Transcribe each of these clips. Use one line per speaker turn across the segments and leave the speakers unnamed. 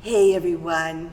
Hey everyone.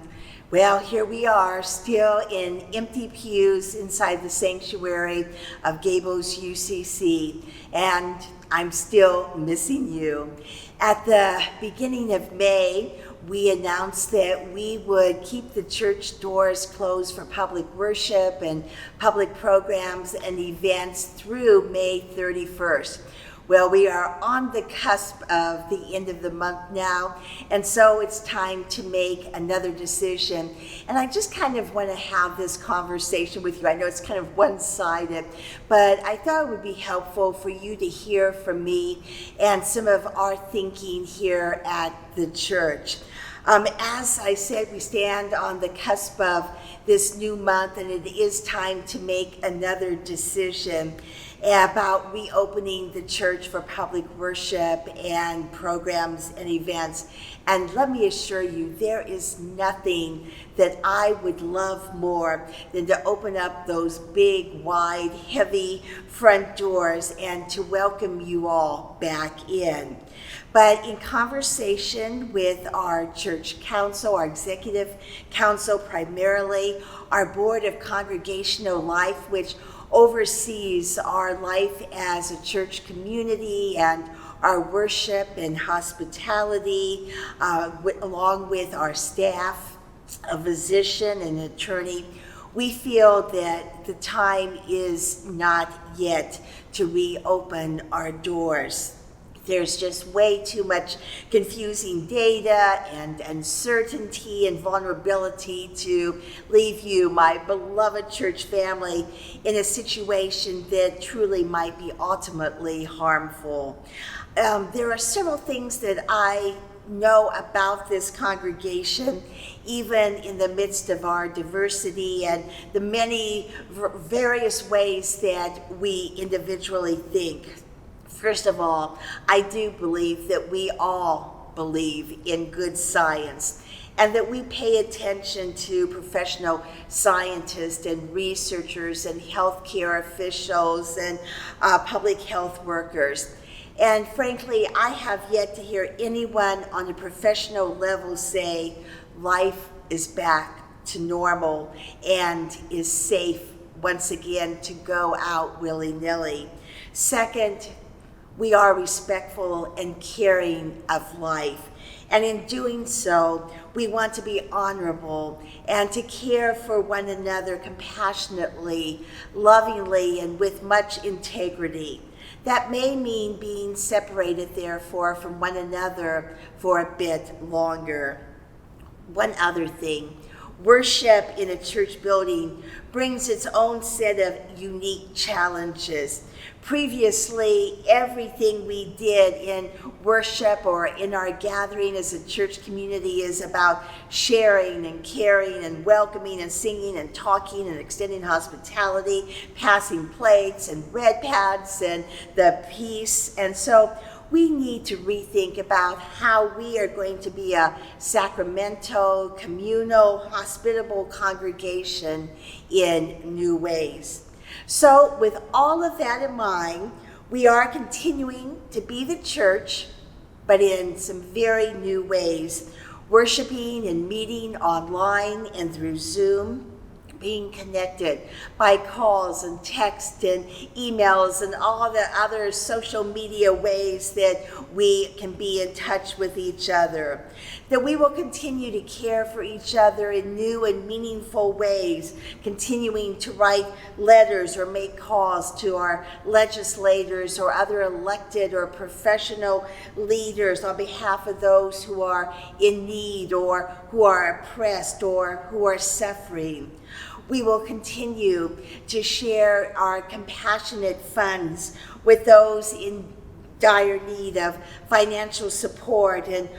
Well, here we are still in empty pews inside the sanctuary of Gables UCC, and I'm still missing you. At the beginning of May, we announced that we would keep the church doors closed for public worship and public programs and events through May 31st. Well, we are on the cusp of the end of the month now, and so it's time to make another decision. And I just kind of want to have this conversation with you. I know it's kind of one-sided, but I thought it would be helpful for you to hear from me and some of our thinking here at the church. As I said, we stand on the cusp of this new month, and it is time to make another decision about reopening the church for public worship and programs and events. And let me assure you, there is nothing that I would love more than to open up those big, wide, heavy front doors and to welcome you all back in. But in conversation with our church council, our executive council primarily, our board of congregational life, which oversees our life as a church community and our worship and hospitality, along with our staff, a physician and attorney, we feel that the time is not yet to reopen our doors. There's just way too much confusing data and uncertainty and vulnerability to leave you, my beloved church family, in a situation that truly might be ultimately harmful. There are several things that I know about this congregation, even in the midst of our diversity and the many various ways that we individually think. First of all, I do believe that we all believe in good science and that we pay attention to professional scientists and researchers and healthcare officials and public health workers. And frankly, I have yet to hear anyone on a professional level say life is back to normal and is safe once again to go out willy-nilly. Second, we are respectful and caring of life. And in doing so, we want to be honorable and to care for one another compassionately, lovingly, and with much integrity. That may mean being separated, therefore, from one another for a bit longer. One other thing. Worship in a church building brings its own set of unique challenges. Previously, everything we did in worship or in our gathering as a church community is about sharing and caring and welcoming and singing and talking and extending hospitality, passing plates and red pads and the peace. And so we need to rethink about how we are going to be a sacramental, communal, hospitable congregation in new ways. So with all of that in mind, we are continuing to be the church, but in some very new ways, worshiping and meeting online and through Zoom, being connected by calls and text and emails and all the other social media ways that we can be in touch with each other. That we will continue to care for each other in new and meaningful ways, continuing to write letters or make calls to our legislators or other elected or professional leaders on behalf of those who are in need or who are oppressed or who are suffering. We will continue to share our compassionate funds with those in dire need of financial support and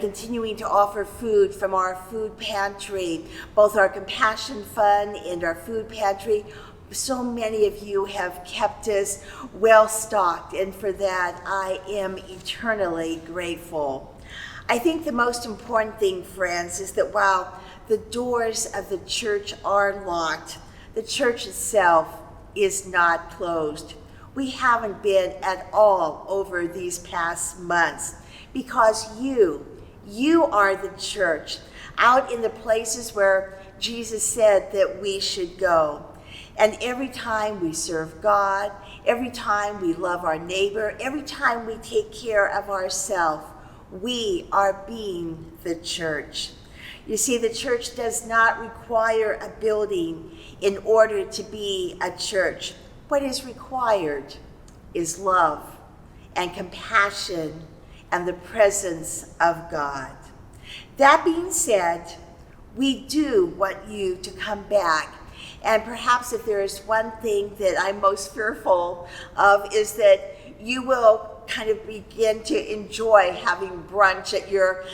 continuing to offer food from our food pantry, both our compassion fund and our food pantry. So many of you have kept us well stocked, and for that I am eternally grateful. I think the most important thing, friends, is that while the doors of the church are locked, the church itself is not closed. We haven't been at all over these past months because you are the church. out in the places where Jesus said that we should go. And every time we serve God, every time we love our neighbor, every time we take care of ourselves, we are being the church. You see, the church does not require a building in order to be a church. What is required is love and compassion and the presence of God. That being said, we do want you to come back. And perhaps if there is one thing that I'm most fearful of is that you will kind of begin to enjoy having brunch at your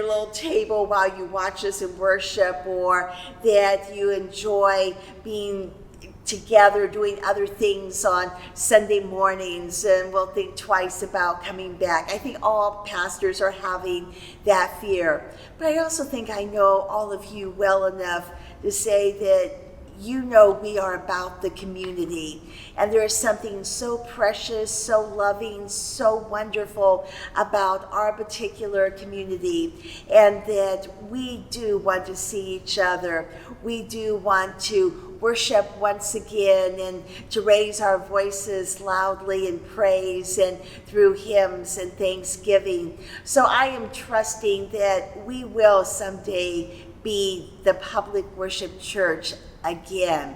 little table while you watch us in worship, or that you enjoy being together doing other things on Sunday mornings and will think twice about coming back. I think all pastors are having that fear. But I also think I know all of you well enough to say that you know we are about the community, and there is something so precious, so loving, so wonderful about our particular community, and that we do want to see each other. We do want to worship once again and to raise our voices loudly in praise and through hymns and thanksgiving. So I am trusting that we will someday be the public worship church again.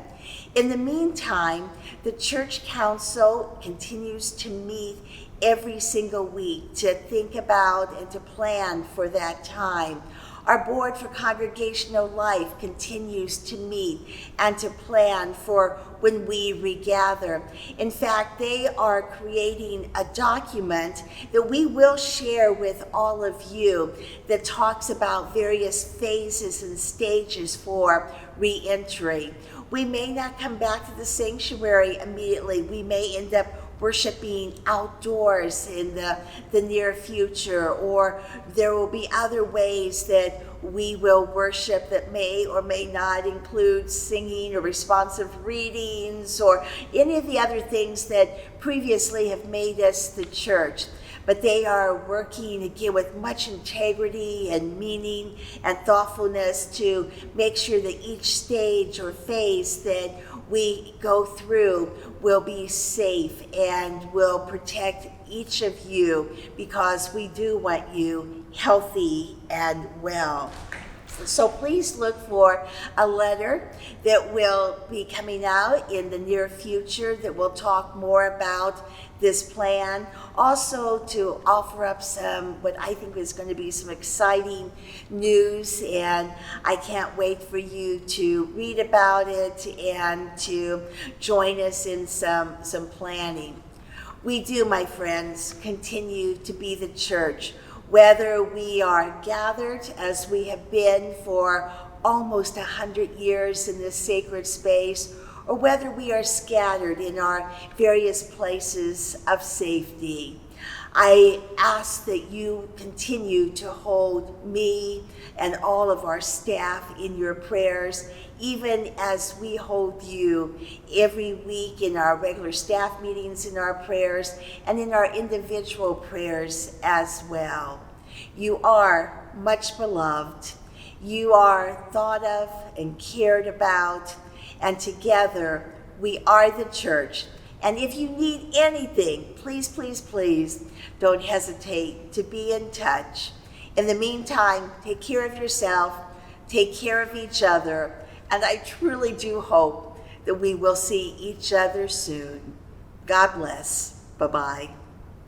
In the meantime, the church council continues to meet every single week to think about and to plan for that time. Our board for congregational life continues to meet and to plan for when we regather. In fact, they are creating a document that we will share with all of you that talks about various phases and stages for re-entry. We may not come back to the sanctuary immediately. We may end up worshiping outdoors in the near future, or there will be other ways that we will worship that may or may not include singing or responsive readings or any of the other things that previously have made us the church. But they are working again with much integrity and meaning and thoughtfulness to make sure that each stage or phase that we go through will be safe and will protect each of you, because we do want you healthy and well. So please look for a letter that will be coming out in the near future that will talk more about this plan. Also to offer up some, what I think is going to be some exciting news, and I can't wait for you to read about it and to join us in some planning. We do, my friends, continue to be the church, whether we are gathered as we have been for almost 100 years in this sacred space, or whether we are scattered in our various places of safety. I ask that you continue to hold me and all of our staff in your prayers, even as we hold you every week in our regular staff meetings, in our prayers, and in our individual prayers as well. You are much beloved. You are thought of and cared about, and together we are the church. And if you need anything, please, please, please don't hesitate to be in touch. In the meantime, take care of yourself, take care of each other, and I truly do hope that we will see each other soon. God bless. Bye-bye.